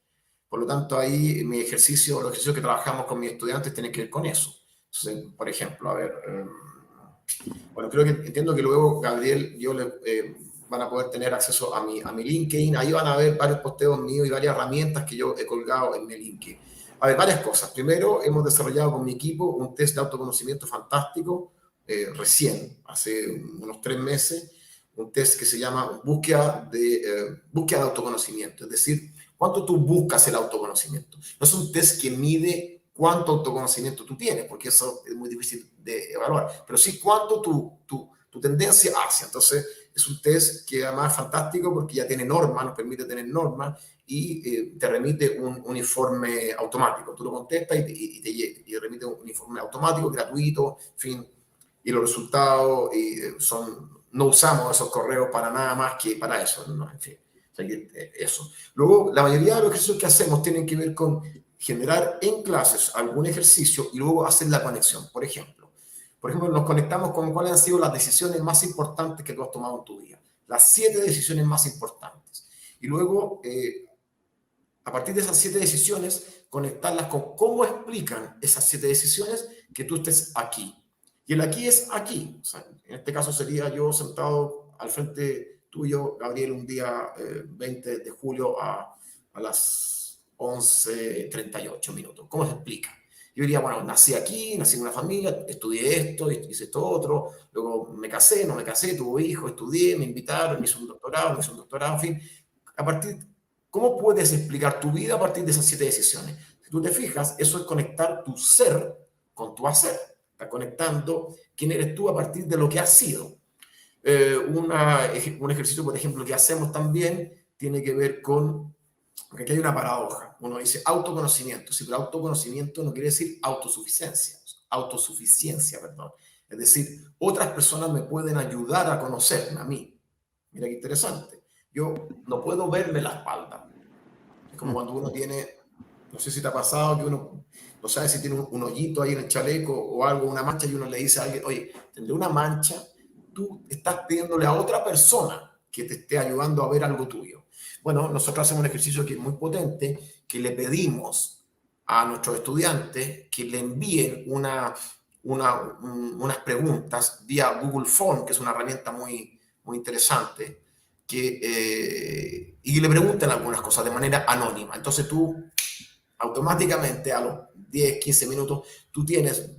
Por lo tanto, ahí los ejercicios que trabajamos con mis estudiantes tienen que ver con eso. Entonces, por ejemplo, a ver, bueno, creo que entiendo que luego Gabriel, van a poder tener acceso a mi LinkedIn. Ahí van a ver varios posteos míos y varias herramientas que yo he colgado en mi LinkedIn. A ver, varias cosas. Primero, hemos desarrollado con mi equipo un test de autoconocimiento fantástico, recién, hace unos 3 meses, un test que se llama búsqueda de autoconocimiento. Es decir, cuánto tú buscas el autoconocimiento. No es un test que mide cuánto autoconocimiento tú tienes, porque eso es muy difícil de evaluar, pero sí cuánto tu tendencia hacia. Entonces, es un test que además es fantástico porque ya tiene normas, nos permite tener normas y te remite un informe automático. Tú lo contestas y remite un informe automático, gratuito, en fin, y los resultados no usamos esos correos para nada más que para eso, ¿no? En fin, o sea, eso. Luego, la mayoría de los ejercicios que hacemos tienen que ver con generar en clases algún ejercicio y luego hacer la conexión. Por ejemplo, nos conectamos con cuáles han sido las decisiones más importantes que tú has tomado en tu vida. Las 7 decisiones más importantes. Y luego, a partir de esas 7 decisiones, conectarlas con cómo explican esas 7 decisiones que tú estés aquí. Y el aquí es aquí. O sea, en este caso sería yo sentado al frente tuyo, Gabriel, un día 20 de julio a las 11:38 minutos. ¿Cómo se explica? Yo diría, bueno, nací aquí, nací en una familia, estudié esto, hice esto otro, luego me casé, no me casé, tuve hijos, estudié, me invitaron, me hice un doctorado, en fin. A partir, ¿cómo puedes explicar tu vida a partir de esas 7 decisiones? Si tú te fijas, eso es conectar tu ser con tu hacer. Está conectando quién eres tú a partir de lo que has sido. Un ejercicio, por ejemplo, que hacemos también tiene que ver con, porque aquí hay una paradoja. Uno dice autoconocimiento, sí, pero autoconocimiento no quiere decir autosuficiencia, perdón. Es decir, otras personas me pueden ayudar a conocerme a mí. Mira qué interesante. Yo no puedo verme la espalda. Es como cuando uno tiene, no sé si te ha pasado que uno no sabe si tiene un hoyito ahí en el chaleco o algo, una mancha, y uno le dice a alguien, oye, tendré una mancha, tú estás pidiéndole a otra persona que te esté ayudando a ver algo tuyo. Bueno, nosotros hacemos un ejercicio que es muy potente, que le pedimos a nuestros estudiantes que le envíen unas preguntas vía Google Form, que es una herramienta muy interesante, y le preguntan algunas cosas de manera anónima. Entonces tú automáticamente a los 10, 15 minutos, tú tienes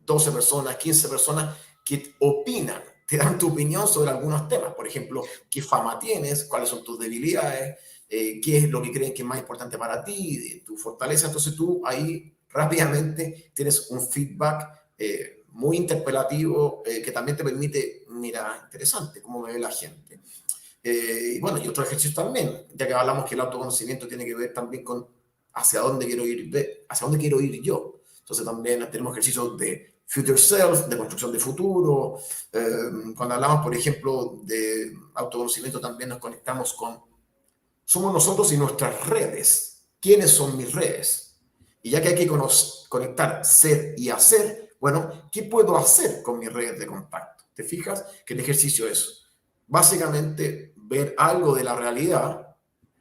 12 personas, 15 personas que opinan, te dan tu opinión sobre algunos temas. Por ejemplo, qué fama tienes, cuáles son tus debilidades, qué es lo que creen que es más importante para ti, tu fortaleza. Entonces tú ahí rápidamente tienes un feedback muy interpelativo, que también te permite, mira, interesante, cómo me ve la gente. Y bueno, y otro ejercicio también, ya que hablamos que el autoconocimiento tiene que ver también con hacia dónde quiero ir yo. Entonces también tenemos ejercicios de future self, de construcción de futuro. Cuando hablamos, por ejemplo, de autoconocimiento, también nos conectamos con, somos nosotros y nuestras redes. ¿Quiénes son mis redes? Y ya que hay que conectar ser y hacer, bueno, ¿qué puedo hacer con mis redes de contacto? ¿Te fijas? Que el ejercicio es básicamente ver algo de la realidad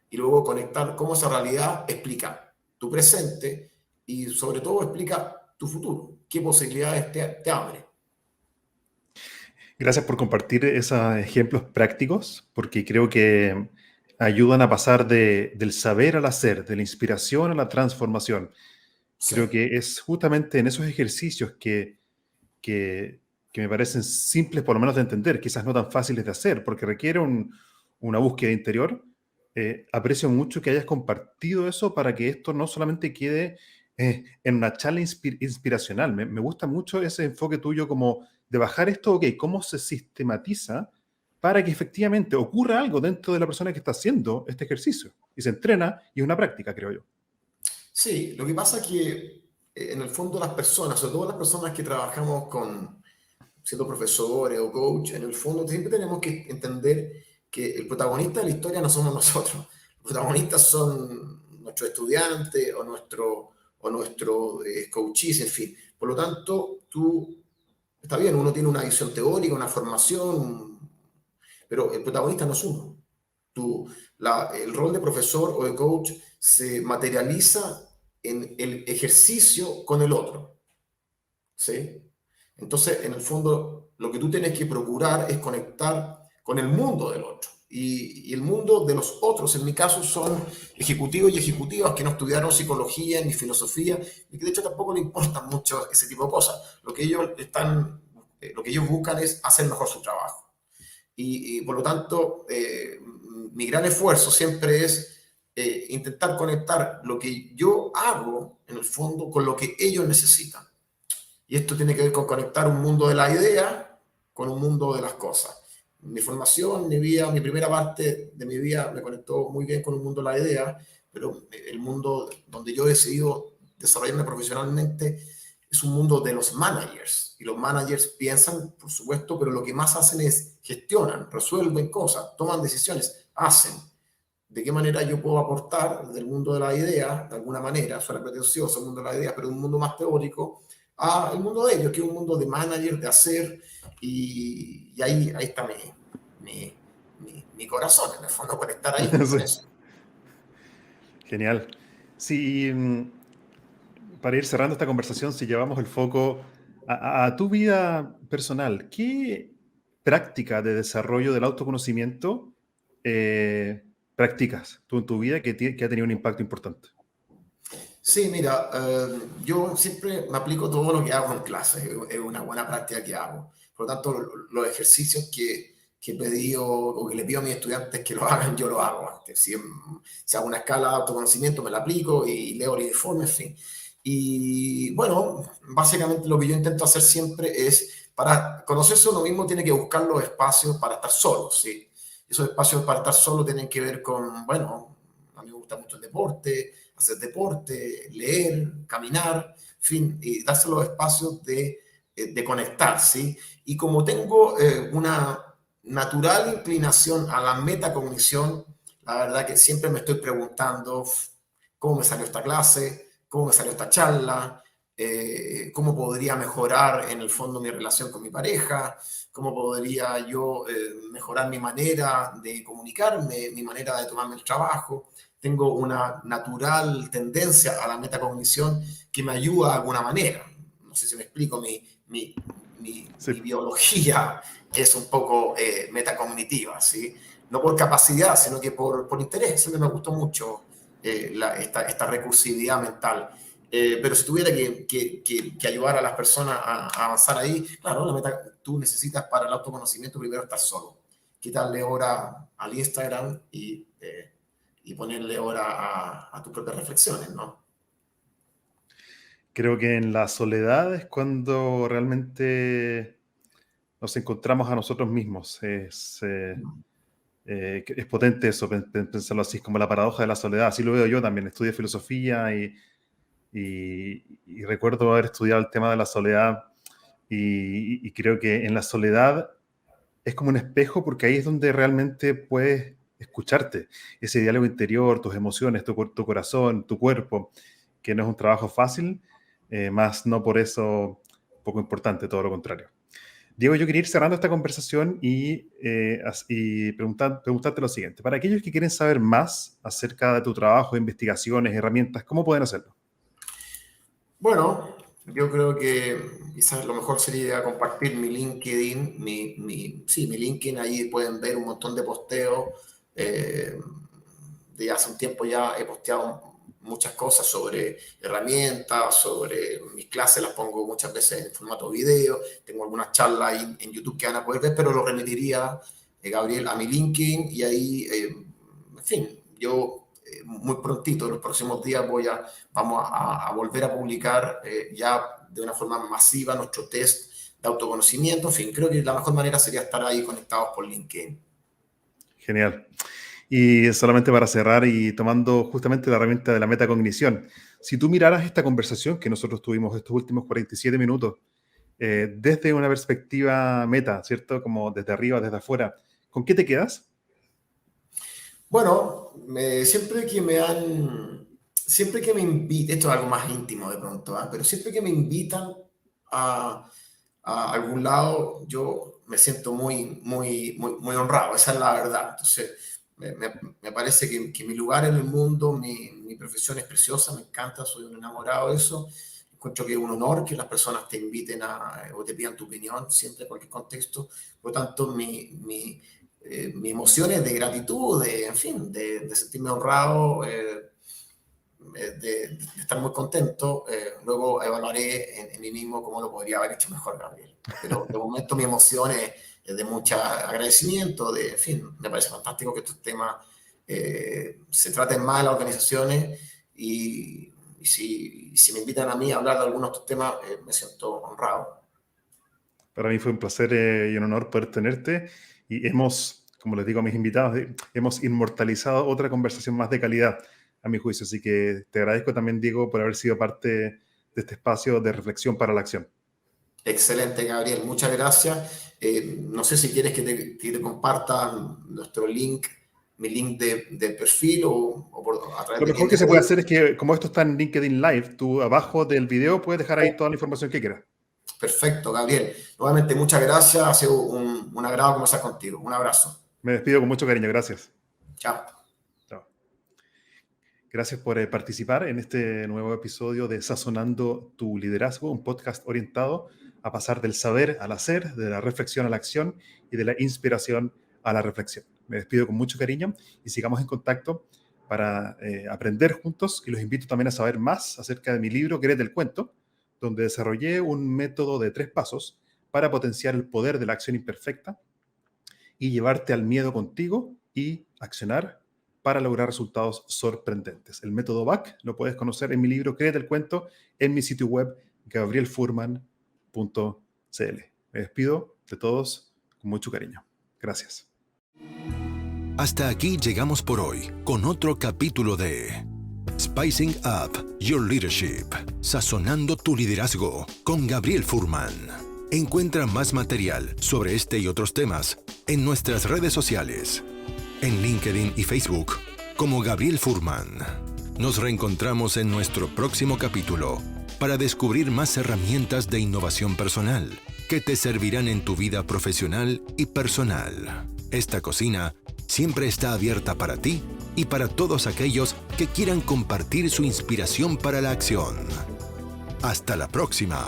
y luego conectar cómo esa realidad explica tu presente y sobre todo explica tu futuro. ¿Qué posibilidades te abre? Gracias por compartir esos ejemplos prácticos, porque creo que ayudan a pasar del saber al hacer, de la inspiración a la transformación. Sí. Creo que es justamente en esos ejercicios que, que me parecen simples, por lo menos de entender, quizás no tan fáciles de hacer, porque requiere una búsqueda interior. Aprecio mucho que hayas compartido eso para que esto no solamente quede en una charla inspiracional. Me gusta mucho ese enfoque tuyo como de bajar esto, ok, cómo se sistematiza para que efectivamente ocurra algo dentro de la persona que está haciendo este ejercicio. Y se entrena y es una práctica, creo yo. Sí, lo que pasa es que en el fondo las personas, sobre todo las personas que trabajamos con, siendo profesores o coach, en el fondo siempre tenemos que entender que el protagonista de la historia no somos nosotros. Los protagonistas son nuestros estudiantes o nuestro coaches, en fin. Por lo tanto, está bien, uno tiene una visión teórica, una formación, pero el protagonista no es uno. El rol de profesor o de coach se materializa en el ejercicio con el otro, ¿sí? Entonces, en el fondo, lo que tú tienes que procurar es conectar con el mundo del otro. Y el mundo de los otros, en mi caso, son ejecutivos y ejecutivas que no estudiaron psicología ni filosofía y que de hecho tampoco les importa mucho ese tipo de cosas. Lo que ellos buscan es hacer mejor su trabajo. Y por lo tanto, mi gran esfuerzo siempre es intentar conectar lo que yo hago, en el fondo, con lo que ellos necesitan. Y esto tiene que ver con conectar un mundo de la idea con un mundo de las cosas. Mi formación, mi vida, mi primera parte de mi vida me conectó muy bien con un mundo de la idea, pero el mundo donde yo he decidido desarrollarme profesionalmente es un mundo de los managers. Y los managers piensan, por supuesto, pero lo que más hacen es gestionan, resuelven cosas, toman decisiones, hacen. ¿De qué manera yo puedo aportar del mundo de la idea, de alguna manera, suena pretencioso el mundo de la idea, pero de un mundo más teórico, al mundo de ellos, que es un mundo de manager, de hacer, y ahí está mi corazón, en el fondo, conectar ahí con Sí, eso. genial. Sí, para ir cerrando esta conversación, si llevamos el foco a tu vida personal, ¿qué práctica de desarrollo del autoconocimiento practicas tú en tu vida que ha tenido un impacto importante? Sí, mira, yo siempre me aplico todo lo que hago en clase, es una buena práctica que hago. Por lo tanto, los ejercicios que pedí o que le pido a mis estudiantes que lo hagan, yo lo hago. Si hago una escala de autoconocimiento, me la aplico y leo el informe, en fin. Y bueno, básicamente lo que yo intento hacer siempre es, para conocerse uno mismo, tiene que buscar los espacios para estar solo, ¿sí? Esos espacios para estar solo tienen que ver con, bueno, a mí me gusta mucho el deporte, hacer deporte, leer, caminar, en fin, y darse los espacios de conectar, ¿sí? Y como tengo una natural inclinación a la metacognición, la verdad que siempre me estoy preguntando cómo me salió esta clase, cómo me salió esta charla, cómo podría mejorar en el fondo mi relación con mi pareja, cómo podría yo mejorar mi manera de comunicarme, mi manera de tomarme el trabajo. Tengo una natural tendencia a la metacognición que me ayuda de alguna manera. No sé si me explico, Sí, mi biología es un poco metacognitiva, ¿sí? No por capacidad, sino que por interés. Siempre me gustó mucho esta recursividad mental. Pero si tuviera que ayudar a las personas a avanzar ahí, claro, tú necesitas para el autoconocimiento primero estar solo. Quitarle hora al Instagram y ponerle hora a tus propias reflexiones, ¿no? Creo que en la soledad es cuando realmente nos encontramos a nosotros mismos. Es potente eso, pensarlo así, como la paradoja de la soledad. Así lo veo yo también. Estudié filosofía y recuerdo haber estudiado el tema de la soledad y creo que en la soledad es como un espejo porque ahí es donde realmente puedes escucharte. Ese diálogo interior, tus emociones, tu corazón, tu cuerpo, que no es un trabajo fácil, más no por eso poco importante, todo lo contrario. Diego, yo quería ir cerrando esta conversación y preguntarte lo siguiente. Para aquellos que quieren saber más acerca de tu trabajo, investigaciones, herramientas, ¿cómo pueden hacerlo? Bueno, yo creo que quizás lo mejor sería compartir mi LinkedIn, mi LinkedIn, ahí pueden ver un montón de posteos. De hace un tiempo ya he posteado muchas cosas sobre herramientas, sobre mis clases, las pongo muchas veces en formato video, tengo algunas charlas ahí en YouTube que van a poder ver, pero lo remitiría, Gabriel, a mi LinkedIn y ahí, en fin, yo muy prontito, en los próximos días vamos a volver a publicar ya de una forma masiva nuestro test de autoconocimiento. En fin, creo que la mejor manera sería estar ahí conectados por LinkedIn. Genial. Y solamente para cerrar y tomando justamente la herramienta de la metacognición, si tú miraras esta conversación que nosotros tuvimos estos últimos 47 minutos, desde una perspectiva meta, ¿cierto? Como desde arriba, desde afuera, ¿con qué te quedas? Bueno, siempre que me invitan, esto es algo más íntimo de pronto, pero siempre que me invitan a algún lado, yo me siento muy, muy, muy, muy honrado, esa es la verdad. Entonces, me parece que mi lugar en el mundo, mi profesión es preciosa, me encanta, soy un enamorado de eso. Encuentro que es un honor que las personas te inviten o te pidan tu opinión, siempre en cualquier contexto. Por lo tanto, mi emoción es de gratitud, en fin, de sentirme honrado, de estar muy contento. Luego evaluaré en mí mismo cómo lo podría haber hecho mejor, Gabriel. Pero de momento mi emoción es de mucho agradecimiento, en fin, me parece fantástico que estos temas se traten más en las organizaciones y si me invitan a mí a hablar de algunos de estos temas, me siento honrado. Para mí fue un placer y un honor poder tenerte y como les digo a mis invitados, hemos inmortalizado otra conversación más de calidad, a mi juicio. Así que te agradezco también, Diego, por haber sido parte de este espacio de reflexión para la acción. Excelente, Gabriel. Muchas gracias. No sé si quieres que te comparta nuestro link, mi link de perfil o a través Lo de mejor que se puede hacer es que, como esto está en LinkedIn Live, tú abajo del video puedes dejar ahí toda la información que quieras. Perfecto, Gabriel. Nuevamente, muchas gracias. Ha sido un agrado conversar contigo. Un abrazo. Me despido con mucho cariño. Gracias. Chao. Chao. Gracias por participar en este nuevo episodio de Sazonando tu Liderazgo, un podcast orientado a pasar del saber al hacer, de la reflexión a la acción y de la inspiración a la reflexión. Me despido con mucho cariño y sigamos en contacto para aprender juntos, y los invito también a saber más acerca de mi libro Créete el Cuento, donde desarrollé un método de 3 pasos para potenciar el poder de la acción imperfecta y llevarte al miedo contigo y accionar para lograr resultados sorprendentes. El método BAC lo puedes conocer en mi libro Créete el Cuento, en mi sitio web gabrielfurman.cl. Me despido de todos con mucho cariño. Gracias. Hasta aquí llegamos por hoy con otro capítulo de Spicing Up Your Leadership, sazonando tu liderazgo con Gabriel Furman. Encuentra más material sobre este y otros temas en nuestras redes sociales, en LinkedIn y Facebook como Gabriel Furman. Nos reencontramos en nuestro próximo capítulo para descubrir más herramientas de innovación personal que te servirán en tu vida profesional y personal. Esta cocina siempre está abierta para ti y para todos aquellos que quieran compartir su inspiración para la acción. Hasta la próxima.